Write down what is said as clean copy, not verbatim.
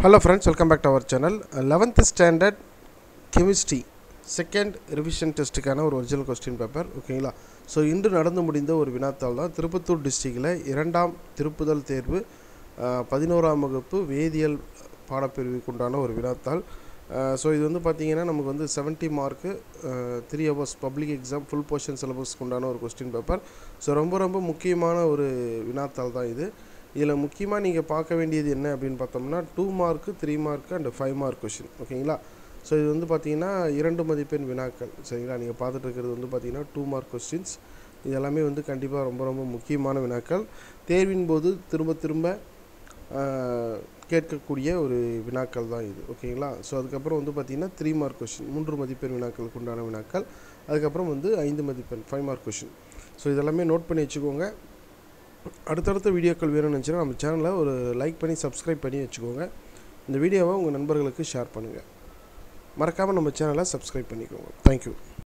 Hello friends, welcome back to our channel. 11th standard chemistry second revision test கான ஒரு original question paper ஓகேங்களா. So இன்று நடந்து முடிந்த ஒரு வினாத்தாள் தான் திருப்பத்தூர் டிஸ்ட்ரிக்டில் இரண்டாம் திருப்புதல் தேர்வு 11ஆம் வகுப்பு வேதியியல் பாடப்பிரிவுக்கு உண்டான ஒரு வினாத்தாள். ஸோ இது வந்து பார்த்திங்கன்னா நமக்கு வந்து 70 mark 3 hours public exam full portion சிலபஸ்க்கு உண்டான ஒரு கொஸ்டின் பேப்பர். ஸோ ரொம்ப முக்கியமான ஒரு வினாத்தாள் தான் இது. இதில் முக்கியமாக நீங்கள் பார்க்க வேண்டியது என்ன அப்படின்னு பார்த்தோம்னா 2 mark 3 mark and 5 mark question ஓகேங்களா. ஸோ இது வந்து பார்த்திங்கன்னா 2 மதிப்பெண் வினாக்கள் சரிங்களா. நீங்கள் பார்த்துட்டு இருக்கிறது வந்து பார்த்திங்கன்னா 2 மார்க் கொஸ்டின்ஸ். இது எல்லாமே வந்து கண்டிப்பாக ரொம்ப முக்கியமான வினாக்கள். தேர்வின் போது திரும்ப கேட்கக்கூடிய ஒரு வினாக்கள் தான் இது ஓகேங்களா. ஸோ அதுக்கப்புறம் வந்து பார்த்திங்கன்னா 3 மார்க் கொஷின் 3 மதிப்பெண் வினாக்களுக்கு உண்டான வினாக்கள். அதுக்கப்புறம் வந்து 5 மதிப்பெண் 5 மார்க் கொஷின். ஸோ இதெல்லாமே நோட் பண்ணி வச்சுக்கோங்க. அடுத்தடுத்த வீடியோக்கள் வேணும்னு நினச்சினா நம்ம சேனலை ஒரு லைக் பண்ணி சப்ஸ்கிரைப் பண்ணி வச்சுக்கோங்க. இந்த வீடியோவை உங்கள் நண்பர்களுக்கு ஷேர் பண்ணுங்கள். மறக்காமல் நம்ம சேனலை சப்ஸ்கிரைப் பண்ணிக்கோங்க. தேங்க்யூ.